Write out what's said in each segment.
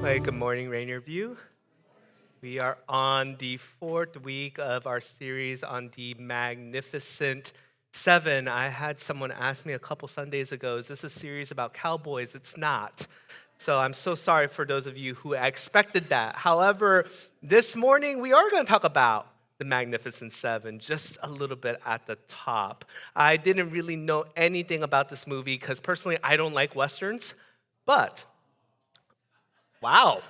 Hey, good morning, Rainier View. We are on the fourth week of our series on the Magnificent VII. I had someone ask me a couple Sundays ago, is this a series about cowboys? It's not. So I'm so sorry for those of you who expected that. However, this morning we are going to talk about the Magnificent Seven, just a little bit at the top. I didn't really know anything about this movie because personally I don't like Westerns, but wow.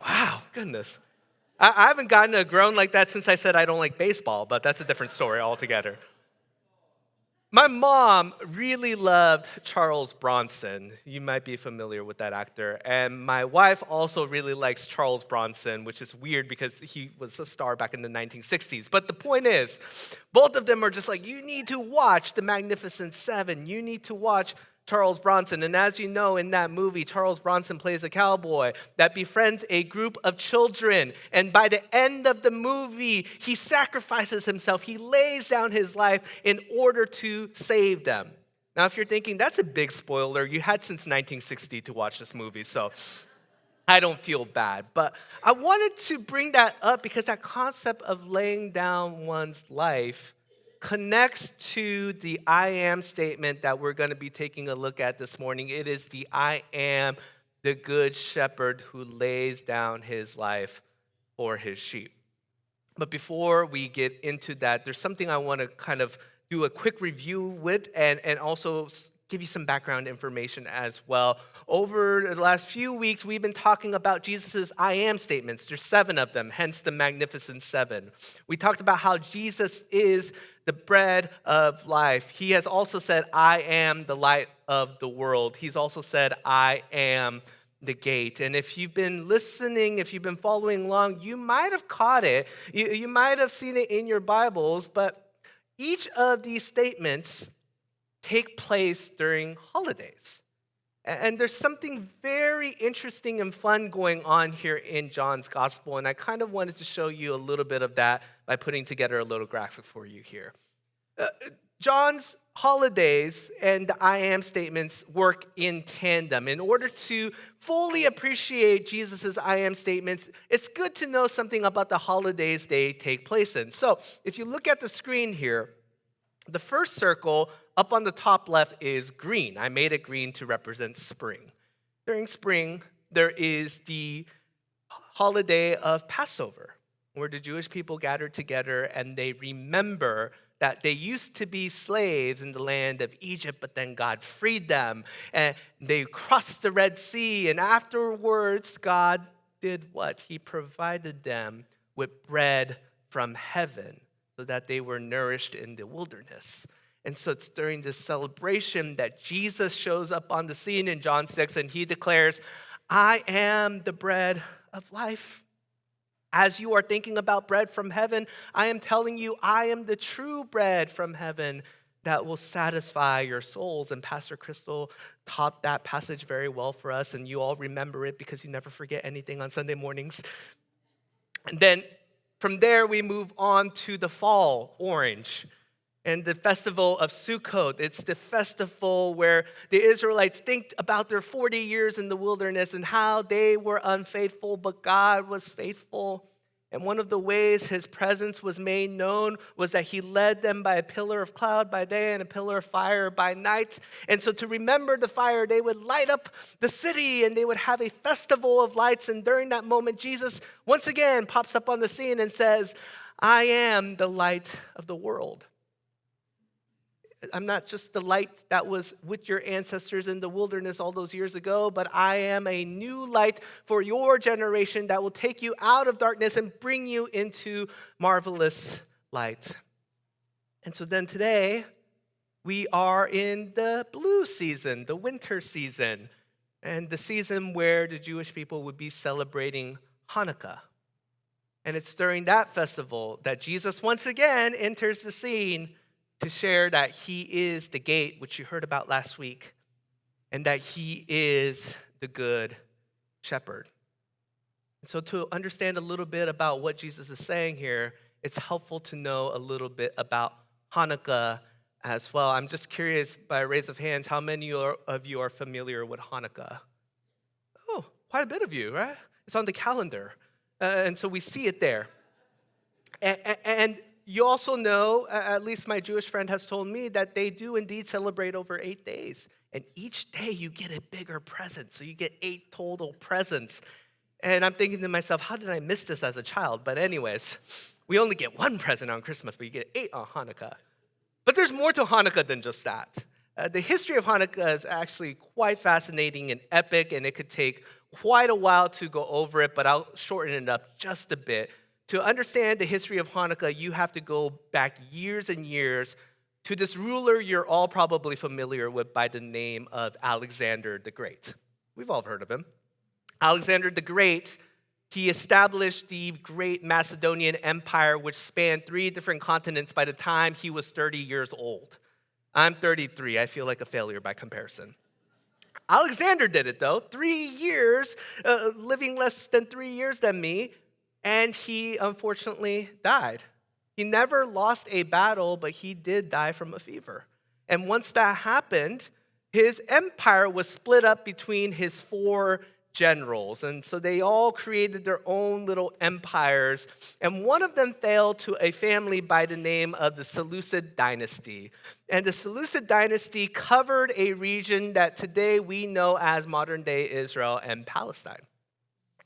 Wow, goodness. I haven't gotten a groan like that since I said I don't like baseball, but that's a different story altogether. My mom really loved Charles Bronson. You might be familiar with that actor. And my wife also really likes Charles Bronson, which is weird because he was a star back in the 1960s. But the point is, both of them are just like, you need to watch The Magnificent Seven. You need to watch Charles Bronson. And as you know, in that movie, Charles Bronson plays a cowboy that befriends a group of children. And by the end of the movie, he sacrifices himself. He lays down his life in order to save them. Now, if you're thinking, that's a big spoiler, you had since 1960 to watch this movie, so I don't feel bad. But I wanted to bring that up because that concept of laying down one's life connects to the I am statement that we're going to be taking a look at this morning. It is the I am the good shepherd who lays down his life for his sheep. But before we get into that, there's something I want to kind of do a quick review with and also give you some background information as well. Over the last few weeks, we've been talking about Jesus' I am statements. There's 7 of them, hence the Magnificent Seven. We talked about how Jesus is the bread of life. He has also said, I am the light of the world. He's also said, I am the gate. And if you've been listening, if you've been following along, you might have caught it. You might have seen it in your Bibles, but each of these statements take place during holidays. And there's something very interesting and fun going on here in John's gospel, and I kind of wanted to show you a little bit of that by putting together a little graphic for you here. John's holidays and the I am statements work in tandem. In order to fully appreciate Jesus' I am statements, it's good to know something about the holidays they take place in. So if you look at the screen here, the first circle up on the top left is green. I made it green to represent spring. During spring, there is the holiday of Passover, where the Jewish people gather together and they remember that they used to be slaves in the land of Egypt, but then God freed them. And they crossed the Red Sea, and afterwards, God did what? He provided them with bread from heaven, so that they were nourished in the wilderness. And so it's during this celebration that Jesus shows up on the scene in John 6, and he declares, I am the bread of life. As you are thinking about bread from heaven, I am telling you, I am the true bread from heaven that will satisfy your souls. And Pastor Crystal taught that passage very well for us, and you all remember it because you never forget anything on Sunday mornings. And then from there, we move on to the fall orange and the festival of Sukkot. It's the festival where the Israelites think about their 40 years in the wilderness and how they were unfaithful, but God was faithful. And one of the ways his presence was made known was that he led them by a pillar of cloud by day and a pillar of fire by night. And so to remember the fire, they would light up the city and they would have a festival of lights. And during that moment, Jesus once again pops up on the scene and says, I am the light of the world. I'm not just the light that was with your ancestors in the wilderness all those years ago, but I am a new light for your generation that will take you out of darkness and bring you into marvelous light. And so then today, we are in the blue season, the winter season, and the season where the Jewish people would be celebrating Hanukkah. And it's during that festival that Jesus once again enters the scene to share that he is the gate, which you heard about last week, and that he is the good shepherd. And so to understand a little bit about what Jesus is saying here, it's helpful to know a little bit about Hanukkah as well. I'm just curious, by a raise of hands, how many of you are familiar with Hanukkah? Oh, quite a bit of you, right? It's on the calendar. And so we see it there. And you also know, at least my Jewish friend has told me, that they do indeed celebrate over 8 days. And each day you get a bigger present. So you get 8 total presents. And I'm thinking to myself, how did I miss this as a child? But anyways, we only get 1 present on Christmas, but you get 8 on Hanukkah. But there's more to Hanukkah than just that. The history of Hanukkah is actually quite fascinating and epic, and it could take quite a while to go over it, but I'll shorten it up just a bit. To understand the history of Hanukkah, you have to go back years and years to this ruler you're all probably familiar with by the name of Alexander the Great. We've all heard of him. Alexander the Great, he established the great Macedonian Empire, which spanned 3 different continents by the time he was 30 years old. I'm 33. I feel like a failure by comparison. Alexander did it, though. 3 years, living less than 3 years than me, and he unfortunately died. He never lost a battle, but he did die from a fever. And once that happened, his empire was split up between his 4 generals. And so they all created their own little empires. And one of them fell to a family by the name of the Seleucid dynasty. And the Seleucid dynasty covered a region that today we know as modern-day Israel and Palestine.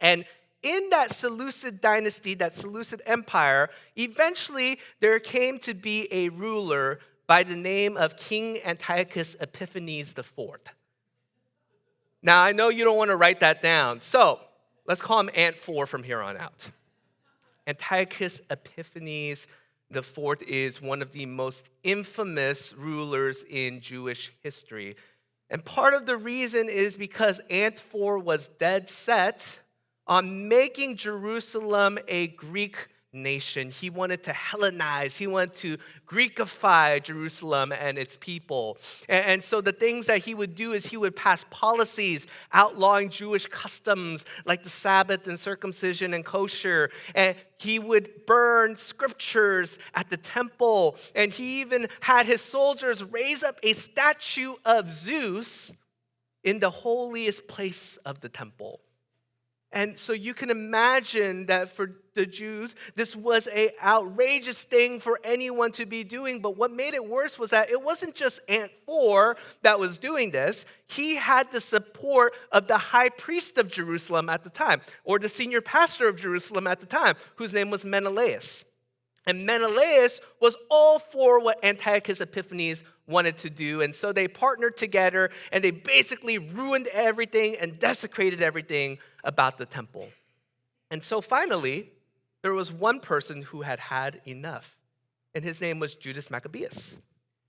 And in that Seleucid dynasty, that Seleucid empire, eventually there came to be a ruler by the name of King Antiochus Epiphanes IV. Now, I know you don't want to write that down, so let's call him Ant 4 from here on out. Antiochus Epiphanes IV is one of the most infamous rulers in Jewish history. And part of the reason is because Ant 4 was dead set on making Jerusalem a Greek nation. He wanted to Hellenize. He wanted to Greekify Jerusalem and its people. And so the things that he would do is he would pass policies outlawing Jewish customs like the Sabbath and circumcision and kosher. And he would burn scriptures at the temple. And he even had his soldiers raise up a statue of Zeus in the holiest place of the temple. And so you can imagine that for the Jews, this was an outrageous thing for anyone to be doing. But what made it worse was that it wasn't just Ant 4 that was doing this. He had the support of the high priest of Jerusalem at the time, or the senior pastor of Jerusalem at the time, whose name was Menelaus. And Menelaus was all for what Antiochus Epiphanes wanted to do. And so they partnered together and they basically ruined everything and desecrated everything about the temple. And so finally, there was one person who had had enough. And his name was Judas Maccabeus.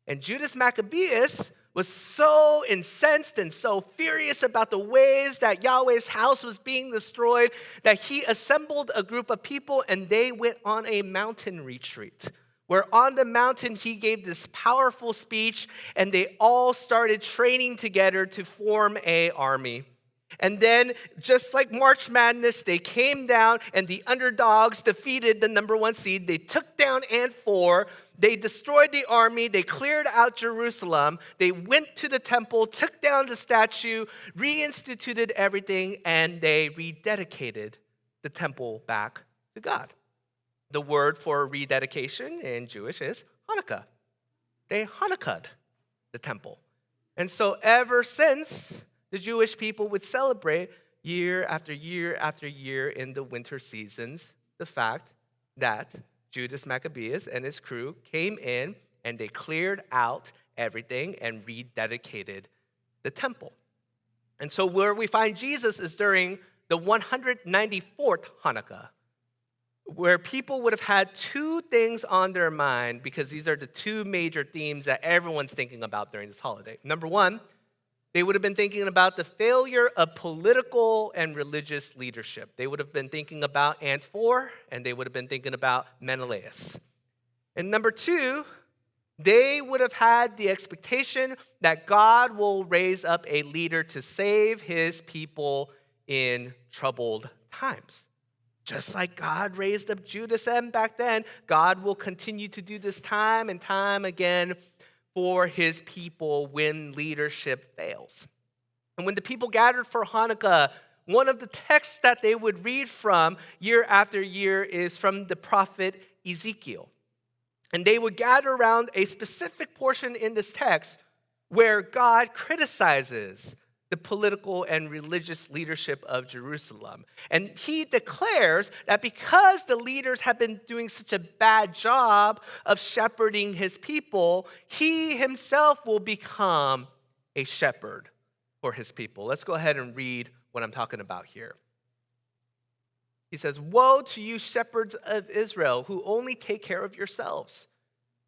And Judas Maccabeus was so incensed and so furious about the ways that Yahweh's house was being destroyed that he assembled a group of people and they went on a mountain retreat, where on the mountain he gave this powerful speech and they all started training together to form an army. And then, just like March Madness, they came down and the underdogs defeated the number 1 seed. They took down Ant 4. They destroyed the army. They cleared out Jerusalem. They went to the temple, took down the statue, reinstituted everything, and they rededicated the temple back to God. The word for rededication in Jewish is Hanukkah. They Hanukkah'd the temple. And so ever since, the Jewish people would celebrate year after year after year in the winter seasons the fact that Judas Maccabeus and his crew came in and they cleared out everything and rededicated the temple. And so where we find Jesus is during the 194th Hanukkah, where people would have had 2 things on their mind because these are the 2 major themes that everyone's thinking about during this holiday. Number 1, they would have been thinking about the failure of political and religious leadership. They would have been thinking about Ant 4, and they would have been thinking about Menelaus. And number 2, they would have had the expectation that God will raise up a leader to save his people in troubled times. Just like God raised up Judas M back then, God will continue to do this time and time again for his people when leadership fails. And when the people gathered for Hanukkah one of the texts that they would read from year after year is from the prophet Ezekiel. And they would gather around a specific portion in this text where God criticizes the political and religious leadership of Jerusalem. And he declares that because the leaders have been doing such a bad job of shepherding his people, he himself will become a shepherd for his people. Let's go ahead and read what I'm talking about here. He says, "Woe to you, shepherds of Israel, who only take care of yourselves.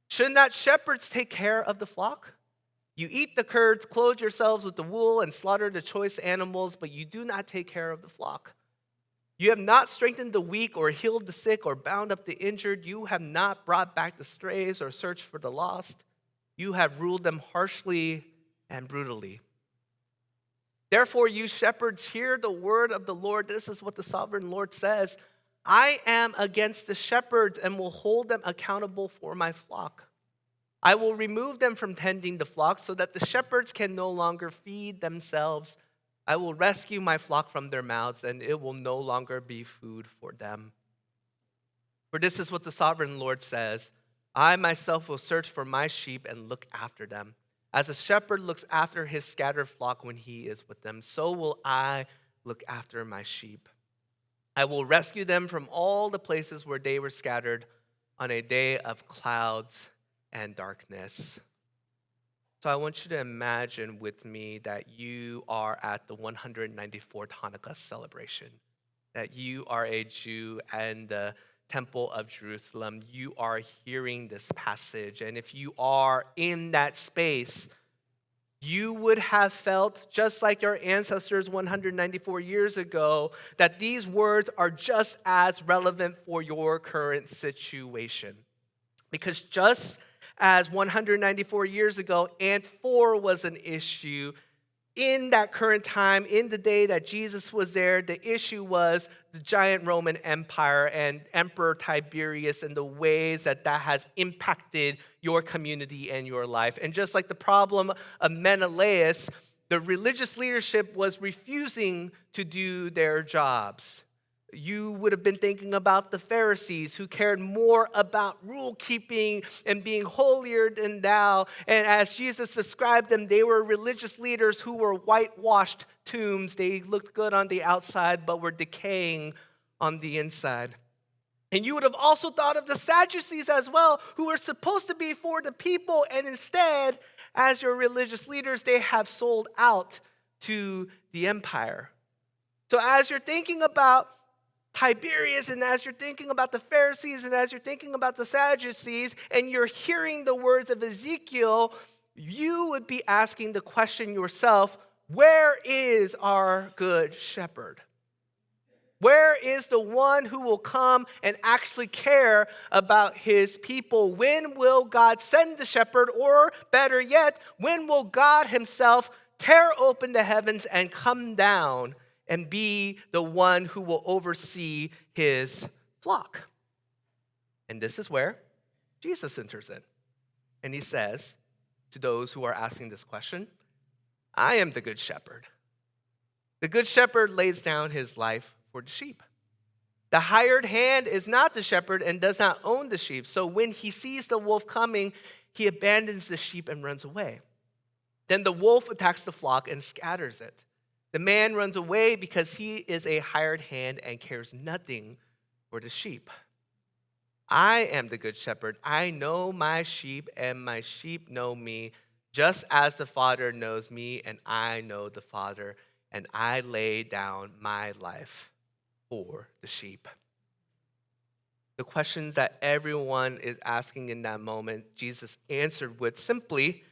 Should not shepherds take care of the flock? You eat the curds, clothe yourselves with the wool, and slaughter the choice animals, but you do not take care of the flock. You have not strengthened the weak or healed the sick or bound up the injured. You have not brought back the strays or searched for the lost. You have ruled them harshly and brutally. Therefore, you shepherds, hear the word of the Lord." This is what the sovereign Lord says. "I am against the shepherds and will hold them accountable for my flock. I will remove them from tending the flock so that the shepherds can no longer feed themselves. I will rescue my flock from their mouths, and it will no longer be food for them. For this is what the sovereign Lord says. I myself will search for my sheep and look after them. As a shepherd looks after his scattered flock when he is with them, so will I look after my sheep. I will rescue them from all the places where they were scattered on a day of clouds and darkness." So I want you to imagine with me that you are at the 194th Hanukkah celebration, that you are a Jew and the Temple of Jerusalem. You are hearing this passage, and if you are in that space, you would have felt, just like your ancestors 194 years ago, that these words are just as relevant for your current situation. Because just as 194 years ago, Ant 4 was an issue, in that current time, in the day that Jesus was there, the issue was the giant Roman Empire and Emperor Tiberius and the ways that that has impacted your community and your life. And just like the problem of Menelaus, the religious leadership was refusing to do their jobs. You would have been thinking about the Pharisees, who cared more about rule keeping and being holier than thou. And as Jesus described them, they were religious leaders who were whitewashed tombs. They looked good on the outside, but were decaying on the inside. And you would have also thought of the Sadducees as well, who were supposed to be for the people. And instead, as your religious leaders, they have sold out to the empire. So as you're thinking about Tiberius, and as you're thinking about the Pharisees, and as you're thinking about the Sadducees, and you're hearing the words of Ezekiel, you would be asking the question yourself, where is our good shepherd? Where is the one who will come and actually care about his people? When will God send the shepherd? Or better yet, when will God himself tear open the heavens and come down and be the one who will oversee his flock? And this is where Jesus enters in. And he says to those who are asking this question, I am the good shepherd. The good shepherd lays down his life for the sheep. The hired hand is not the shepherd and does not own the sheep. So when he sees the wolf coming, he abandons the sheep and runs away. Then the wolf attacks the flock and scatters it. The man runs away because he is a hired hand and cares nothing for the sheep. I am the good shepherd. I know my sheep, and my sheep know me, just as the Father knows me, and I know the Father, and I lay down my life for the sheep. The questions that everyone is asking in that moment, Jesus answered with simply,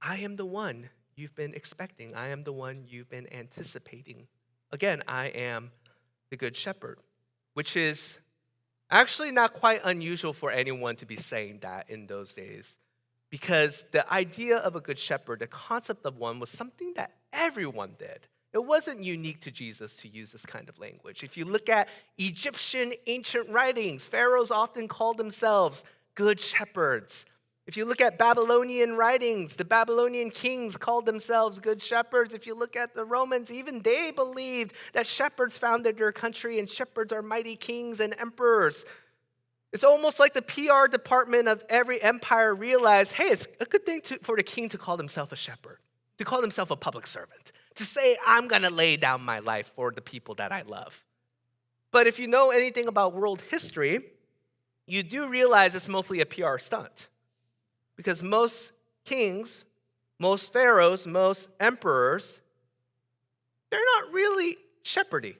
I am the one you've been expecting. I am the one you've been anticipating. Again, I am the good shepherd, which is actually not quite unusual for anyone to be saying that in those days, because the idea of a good shepherd, the concept of one, was something that everyone did. It wasn't unique to Jesus to use this kind of language. If you look at Egyptian ancient writings, pharaohs often called themselves good shepherds. If you look at Babylonian writings, the Babylonian kings called themselves good shepherds. If you look at the Romans, even they believed that shepherds founded their country and shepherds are mighty kings and emperors. It's almost like the PR department of every empire realized, hey, it's a good thing for the king to call himself a shepherd, to call himself a public servant, to say, I'm going to lay down my life for the people that I love. But if you know anything about world history, you do realize it's mostly a PR stunt. Because most kings, most pharaohs, most emperors, they're not really shepherdy.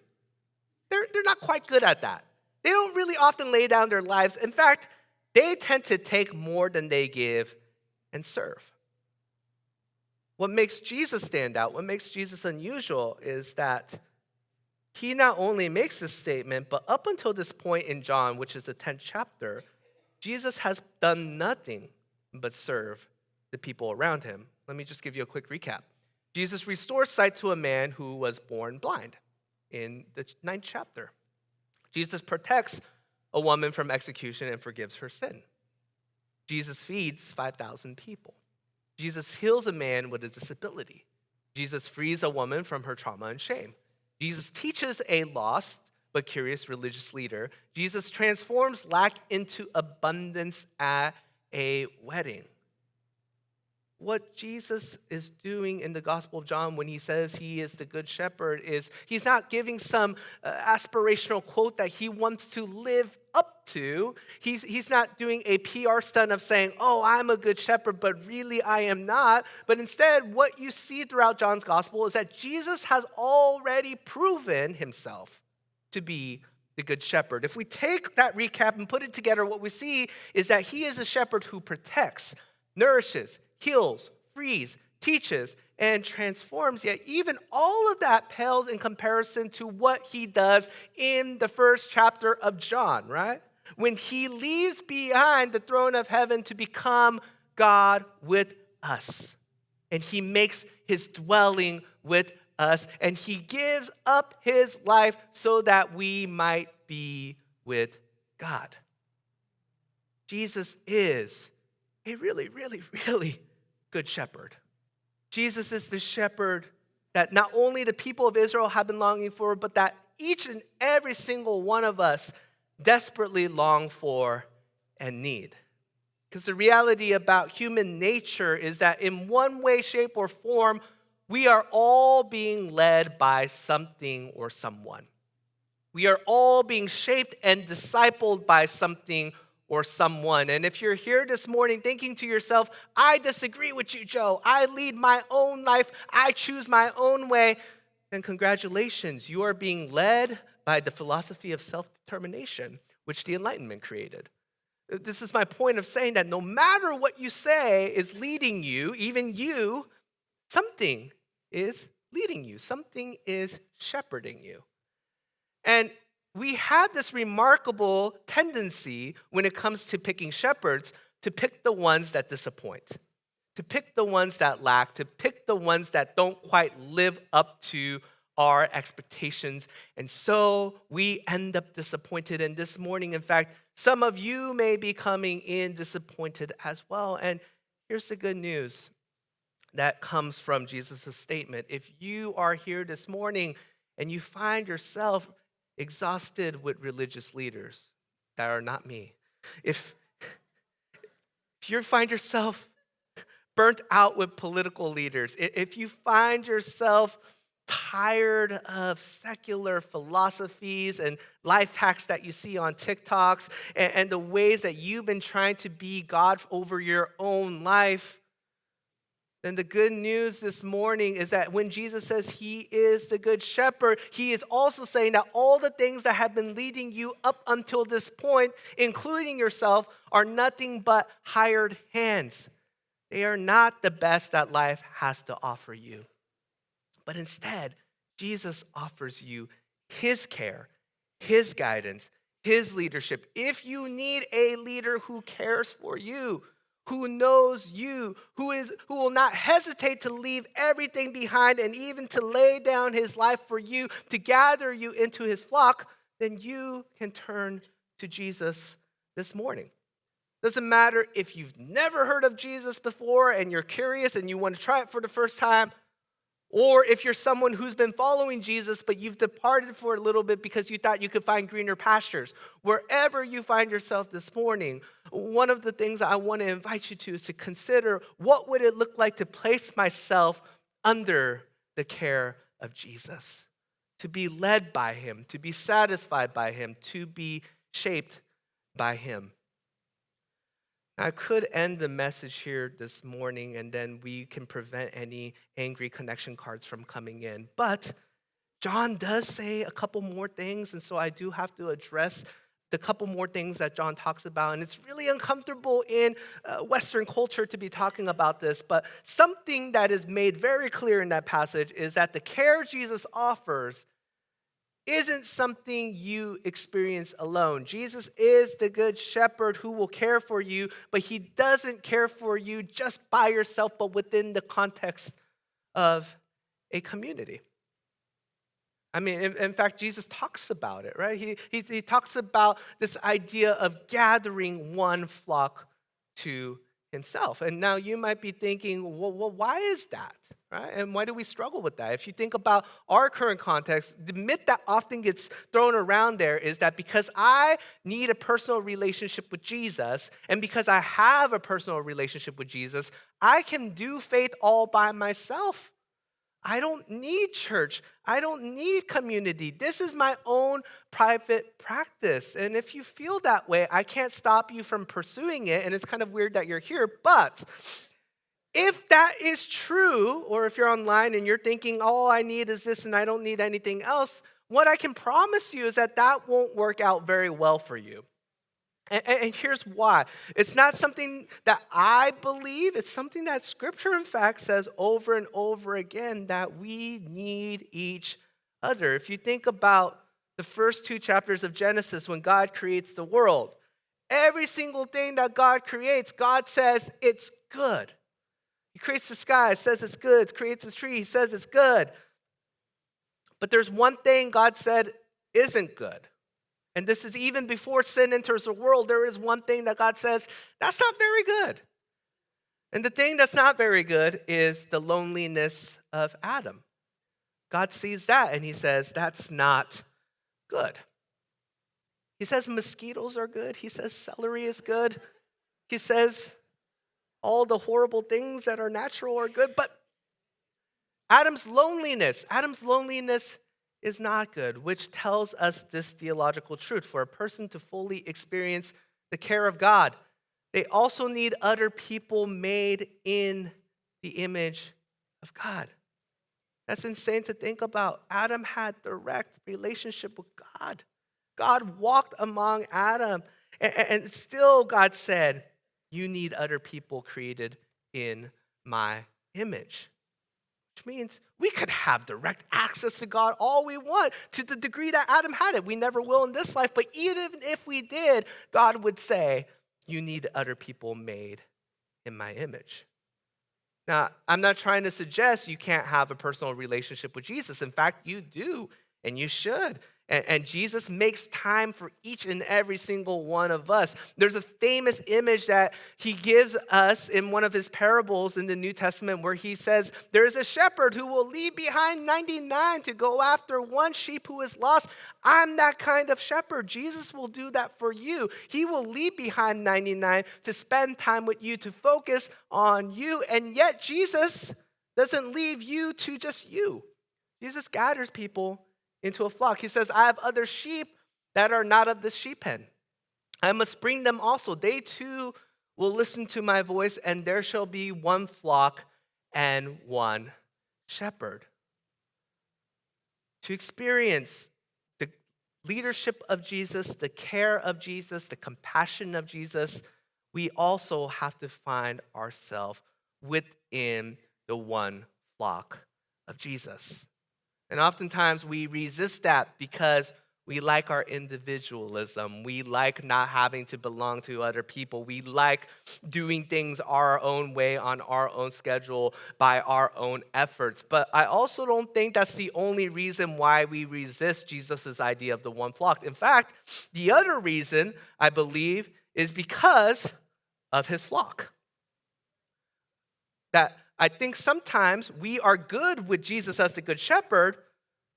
They're not quite good at that. They don't really often lay down their lives. In fact, they tend to take more than they give and serve. What makes Jesus stand out, what makes Jesus unusual is that he not only makes this statement, but up until this point in John, which is the 10th chapter, Jesus has done nothing but serve the people around him. Let me just give you a quick recap. Jesus restores sight to a man who was born blind in the 9th chapter. Jesus protects a woman from execution and forgives her sin. Jesus feeds 5,000 people. Jesus heals a man with a disability. Jesus frees a woman from her trauma and shame. Jesus teaches a lost but curious religious leader. Jesus transforms lack into abundance at a wedding. What Jesus is doing in the Gospel of John when he says he is the good shepherd is he's not giving some aspirational quote that he wants to live up to. He's not doing a PR stunt of saying, oh, I'm a good shepherd, but really I am not. But instead, what you see throughout John's Gospel is that Jesus has already proven himself to be the good shepherd. If we take that recap and put it together, what we see is that he is a shepherd who protects, nourishes, heals, frees, teaches, and transforms. Yet even all of that pales in comparison to what he does in the first chapter of John, right? When he leaves behind the throne of heaven to become God with us. And he makes his dwelling with us, and he gives up his life so that we might be with God. Jesus is a really, really, really good shepherd. Jesus is the shepherd that not only the people of Israel have been longing for, but that each and every single one of us desperately long for and need. Because the reality about human nature is that in one way, shape, or form, we are all being led by something or someone. We are all being shaped and discipled by something or someone. And if you're here this morning thinking to yourself, I disagree with you, Joe. I lead my own life. I choose my own way. Then congratulations, you are being led by the philosophy of self-determination, which the Enlightenment created. This is my point of saying that no matter what you say is leading you, even you, something is leading you. Something is shepherding you. And we have this remarkable tendency when it comes to picking shepherds to pick the ones that disappoint, to pick the ones that lack, to pick the ones that don't quite live up to our expectations. And so we end up disappointed. And this morning, in fact, some of you may be coming in disappointed as well. And here's the good news that comes from Jesus' statement. If you are here this morning and you find yourself exhausted with religious leaders that are not me, if you find yourself burnt out with political leaders, if you find yourself tired of secular philosophies and life hacks that you see on TikToks and the ways that you've been trying to be God over your own life, then the good news this morning is that when Jesus says he is the good shepherd, he is also saying that all the things that have been leading you up until this point, including yourself, are nothing but hired hands. They are not the best that life has to offer you. But instead, Jesus offers you his care, his guidance, his leadership. If you need a leader who cares for you, who knows you, who will not hesitate to leave everything behind and even to lay down his life for you, to gather you into his flock, then you can turn to Jesus this morning. Doesn't matter if you've never heard of Jesus before and you're curious and you want to try it for the first time, or if you're someone who's been following Jesus, but you've departed for a little bit because you thought you could find greener pastures. Wherever you find yourself this morning, one of the things I want to invite you to is to consider, what would it look like to place myself under the care of Jesus? To be led by him, to be satisfied by him, to be shaped by him. I could end the message here this morning, and then we can prevent any angry connection cards from coming in. But John does say a couple more things, and so I do have to address the couple more things that John talks about. And it's really uncomfortable in Western culture to be talking about this, but something that is made very clear in that passage is that the care Jesus offers isn't something you experience alone. Jesus is the good shepherd who will care for you, but he doesn't care for you just by yourself, but within the context of a community. I mean, in fact, Jesus talks about it, right? He talks about this idea of gathering one flock to himself. And now you might be thinking, well, why is that? Right? And why do we struggle with that? If you think about our current context, the myth that often gets thrown around there is that because I need a personal relationship with Jesus, and because I have a personal relationship with Jesus, I can do faith all by myself. I don't need church. I don't need community. This is my own private practice. And if you feel that way, I can't stop you from pursuing it. And it's kind of weird that you're here, but if that is true, or if you're online and you're thinking, all I need is this and I don't need anything else, what I can promise you is that that won't work out very well for you. And here's why. It's not something that I believe. It's something that Scripture, in fact, says over and over again, that we need each other. If you think about the first 2 chapters of Genesis, when God creates the world, every single thing that God creates, God says it's good. He creates the sky, says it's good. He creates the tree, he says it's good. But there's one thing God said isn't good. And this is even before sin enters the world. There is one thing that God says, that's not very good. And the thing that's not very good is the loneliness of Adam. God sees that and he says, that's not good. He says mosquitoes are good. He says celery is good. He says all the horrible things that are natural are good, but Adam's loneliness is not good, which tells us this theological truth. For a person to fully experience the care of God, they also need other people made in the image of God. That's insane to think about. Adam had direct relationship with God. God walked among Adam, and still God said, you need other people created in my image. Which means we could have direct access to God all we want to the degree that Adam had it. We never will in this life, but even if we did, God would say, you need other people made in my image. Now, I'm not trying to suggest you can't have a personal relationship with Jesus. In fact, you do, and you should. And Jesus makes time for each and every single one of us. There's a famous image that he gives us in one of his parables in the New Testament where he says, there's a shepherd who will leave behind 99 to go after one sheep who is lost. I'm that kind of shepherd. Jesus will do that for you. He will leave behind 99 to spend time with you, to focus on you. And yet Jesus doesn't leave you to just you. Jesus gathers people into a flock. He says, I have other sheep that are not of this sheep pen. I must bring them also. They too will listen to my voice, and there shall be one flock and one shepherd. To experience the leadership of Jesus, the care of Jesus, the compassion of Jesus, we also have to find ourselves within the one flock of Jesus. And oftentimes we resist that because we like our individualism. We like not having to belong to other people. We like doing things our own way on our own schedule by our own efforts. But I also don't think that's the only reason why we resist Jesus' idea of the one flock. In fact, the other reason, I believe, is because of his flock. That I think sometimes we are good with Jesus as the good shepherd,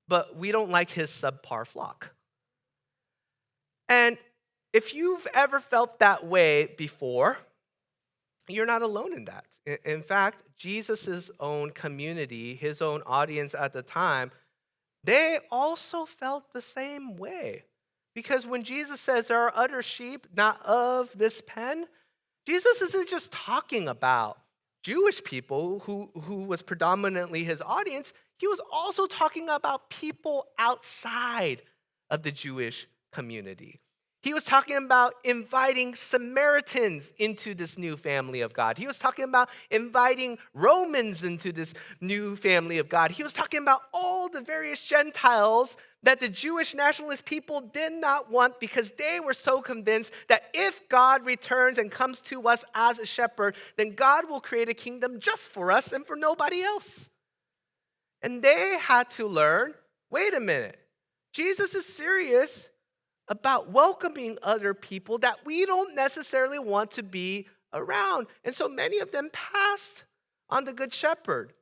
but we don't like his subpar flock. And if you've ever felt that way before, you're not alone in that. In fact, Jesus' own community, his own audience at the time, they also felt the same way. Because when Jesus says there are other sheep not of this pen, Jesus isn't just talking about Jewish people who was predominantly his audience. He was also talking about people outside of the Jewish community. He was talking about inviting Samaritans into this new family of God. He was talking about inviting Romans into this new family of God. He was talking about all the various Gentiles that the Jewish nationalist people did not want because they were so convinced that if God returns and comes to us as a shepherd, then God will create a kingdom just for us and for nobody else. And they had to learn, wait a minute, Jesus is serious about welcoming other people that we don't necessarily want to be around. And so many of them passed on the good shepherd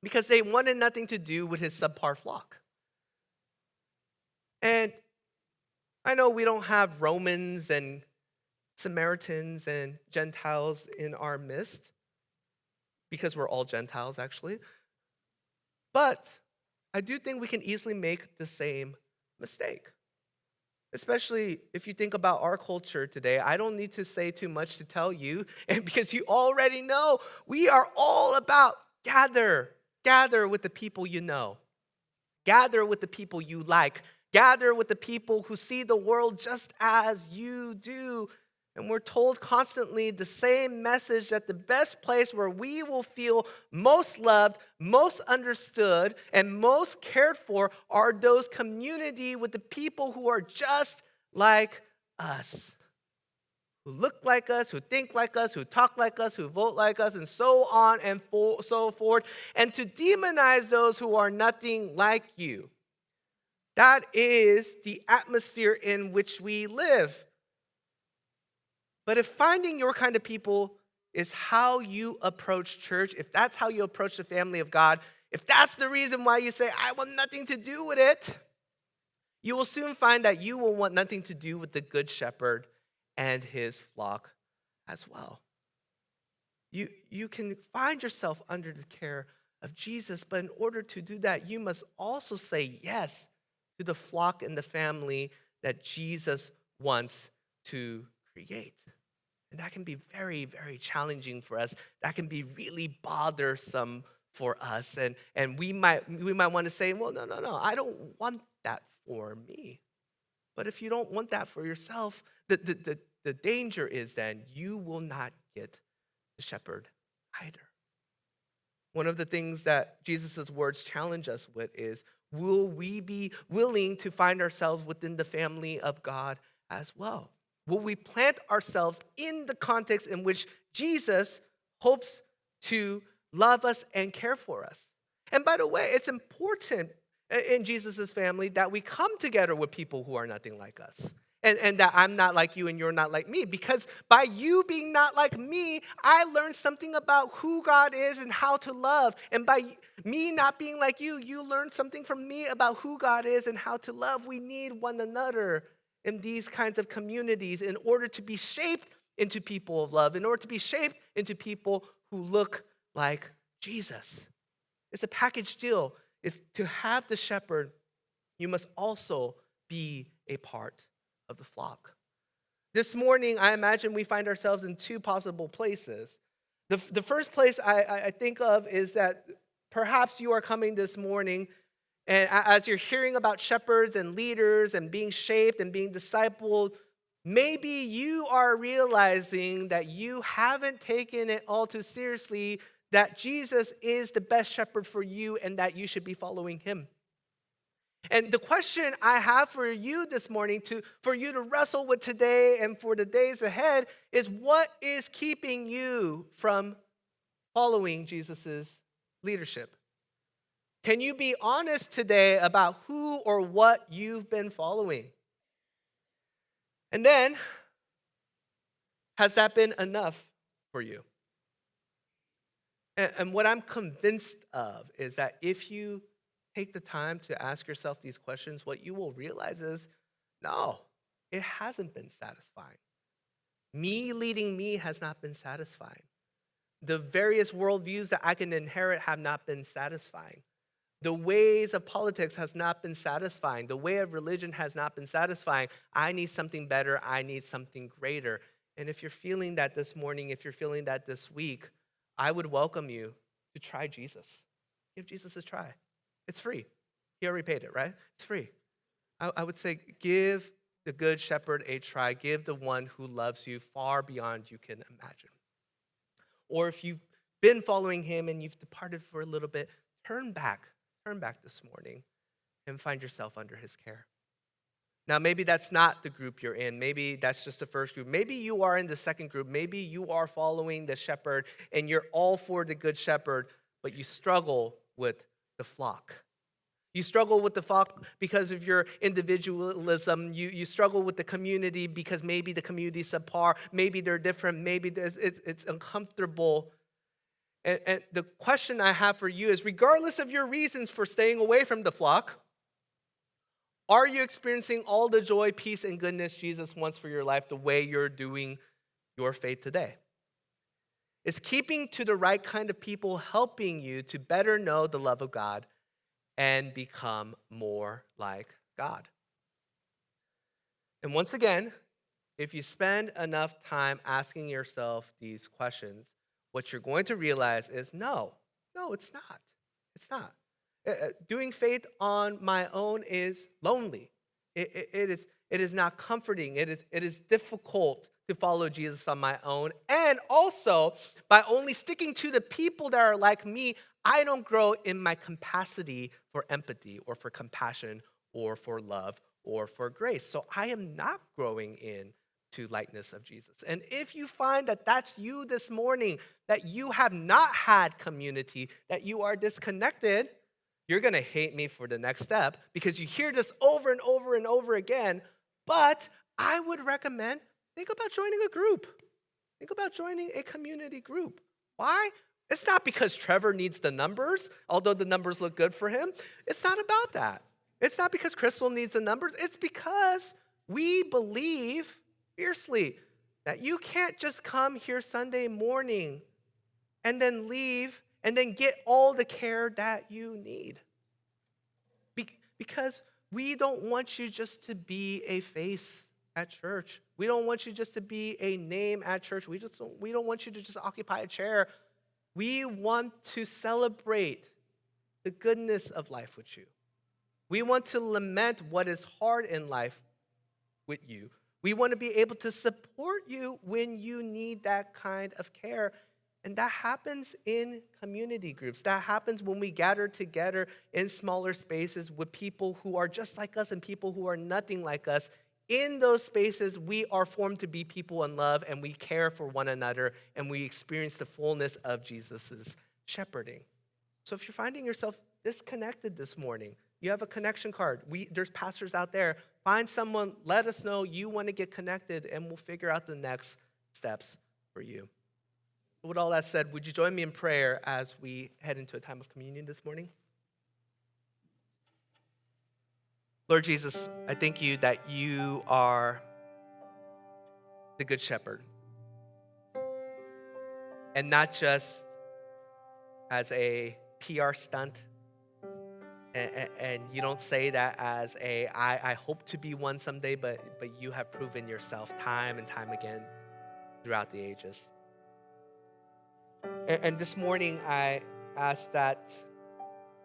because they wanted nothing to do with his subpar flock. And I know we don't have Romans and Samaritans and Gentiles in our midst because we're all Gentiles actually. But I do think we can easily make the same mistake. Especially if you think about our culture today, I don't need to say too much to tell you, and because you already know, we are all about gather with the people you know. Gather with the people you like. Gather with the people who see the world just as you do. And we're told constantly the same message that the best place where we will feel most loved, most understood, and most cared for are those community with the people who are just like us. Who look like us, who think like us, who talk like us, who vote like us, and so on and so forth. And to demonize those who are nothing like you. That is the atmosphere in which we live. But if finding your kind of people is how you approach church, if that's how you approach the family of God, if that's the reason why you say, I want nothing to do with it, you will soon find that you will want nothing to do with the good shepherd and his flock as well. You can find yourself under the care of Jesus, but in order to do that, you must also say yes to the flock and the family that Jesus wants to create. And that can be very, very challenging for us. That can be really bothersome for us. And we might want to say, well, no, I don't want that for me. But if you don't want that for yourself, the danger is then you will not get the shepherd either. One of the things that Jesus' words challenge us with is, will we be willing to find ourselves within the family of God as well? Will we plant ourselves in the context in which Jesus hopes to love us and care for us? And by the way, it's important in Jesus' family that we come together with people who are nothing like us. And that I'm not like you and you're not like me. Because by you being not like me, I learned something about who God is and how to love. And by me not being like you learned something from me about who God is and how to love. We need one another in these kinds of communities in order to be shaped into people of love, in order to be shaped into people who look like Jesus. It's a package deal. It's to have the shepherd, you must also be a part of the flock. This morning, I imagine we find ourselves in two possible places. The first place I think of is that perhaps you are coming this morning, and as you're hearing about shepherds and leaders and being shaped and being discipled, maybe you are realizing that you haven't taken it all too seriously, that Jesus is the best shepherd for you and that you should be following him. And the question I have for you this morning, for you to wrestle with today and for the days ahead, is what is keeping you from following Jesus' leadership? Can you be honest today about who or what you've been following? And then, Has that been enough for you? And what I'm convinced of is that if you take the time to ask yourself these questions, what you will realize is, no, it hasn't been satisfying. Me leading me has not been satisfying. The various worldviews that I can inherit have not been satisfying. The ways of politics has not been satisfying. The way of religion has not been satisfying. I need something better. I need something greater. And if you're feeling that this morning, if you're feeling that this week, I would welcome you to try Jesus. Give Jesus a try. It's free. He already paid it, right? It's free. I would say give the Good Shepherd a try. Give the one who loves you far beyond you can imagine. Or if you've been following him and you've departed for a little bit, turn back this morning and find yourself under his care. Now, maybe that's not the group you're in. Maybe that's just the first group. Maybe you are in the second group. Maybe you are following the shepherd and you're all for the good shepherd, but you struggle with the flock. You struggle with the flock because of your individualism. You struggle with the community because maybe the community's subpar. Maybe they're different. Maybe it's uncomfortable. And the question I have for you is, regardless of your reasons for staying away from the flock, are you experiencing all the joy, peace, and goodness Jesus wants for your life the way you're doing your faith today? Is keeping to the right kind of people helping you to better know the love of God and become more like God? And once again, if you spend enough time asking yourself these questions, what you're going to realize is no, it's not. It's not. Doing faith on my own is lonely. It is not comforting. It is difficult to follow Jesus on my own. And also, by only sticking to the people that are like me, I don't grow in my capacity for empathy or for compassion or for love or for grace. So I am not growing in to likeness of Jesus. And if you find that that's you this morning, that you have not had community, that you are disconnected, you're going to hate me for the next step because you hear this over and over and over again. But I would recommend, think about joining a group. Think about joining a community group. Why? It's not because Trevor needs the numbers, although the numbers look good for him. It's not about that. It's not because Crystal needs the numbers. It's because we believe fiercely that you can't just come here Sunday morning and then leave and then get all the care that you need. Because we don't want you just to be a face at church. We don't want you just to be a name at church. We don't want you to just occupy a chair. We want to celebrate the goodness of life with you. We want to lament what is hard in life with you. We want to be able to support you when you need that kind of care. And that happens in community groups. That happens when we gather together in smaller spaces with people who are just like us and people who are nothing like us. In those spaces, we are formed to be people in love, and we care for one another, and we experience the fullness of Jesus' shepherding. So if you're finding yourself disconnected this morning, you have a connection card. There's pastors out there. Find someone, let us know you want to get connected, and we'll figure out the next steps for you. With all that said, would you join me in prayer as we head into a time of communion this morning? Lord Jesus, I thank you that you are the Good Shepherd. And not just as a PR stunt, and you don't say that as I hope to be one someday, but you have proven yourself time and time again throughout the ages. And this morning, I ask that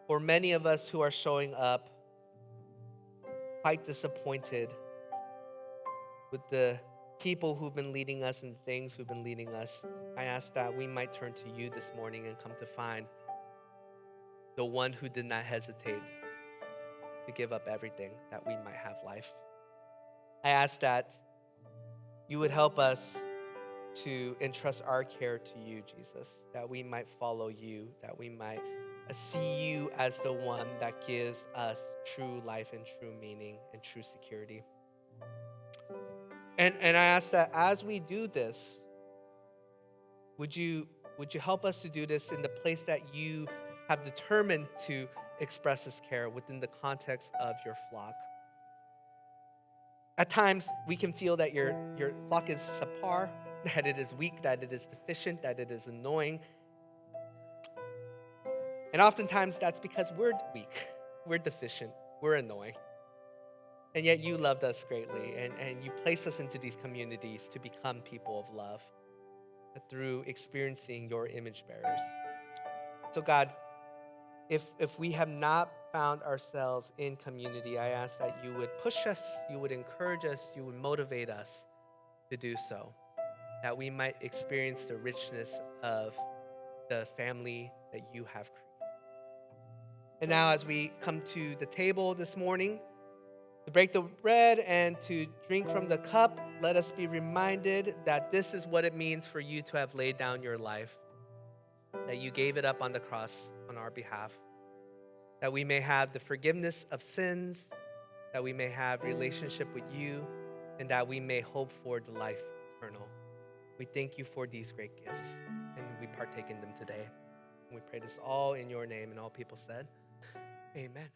for many of us who are showing up quite disappointed with the people who've been leading us and things who've been leading us, I ask that we might turn to you this morning and come to find the one who did not hesitate to give up everything that we might have life. I ask that you would help us to entrust our care to you, Jesus, that we might follow you, that we might see you as the one that gives us true life and true meaning and true security. And I ask that as we do this, would you help us to do this in the place that you have determined to express this care within the context of your flock? At times, we can feel that your flock is subpar, that it is weak, that it is deficient, that it is annoying. And oftentimes, that's because we're weak, we're deficient, we're annoying. And yet you loved us greatly, and you placed us into these communities to become people of love through experiencing your image bearers. So God, if we have not found ourselves in community, I ask that you would push us, you would encourage us, you would motivate us to do so, that we might experience the richness of the family that you have created. And now as we come to the table this morning, to break the bread and to drink from the cup, let us be reminded that this is what it means for you to have laid down your life, that you gave it up on the cross on our behalf, that we may have the forgiveness of sins, that we may have relationship with you, and that we may hope for the life eternal. We thank you for these great gifts, and we partake in them today. And we pray this all in your name, and all people said, amen.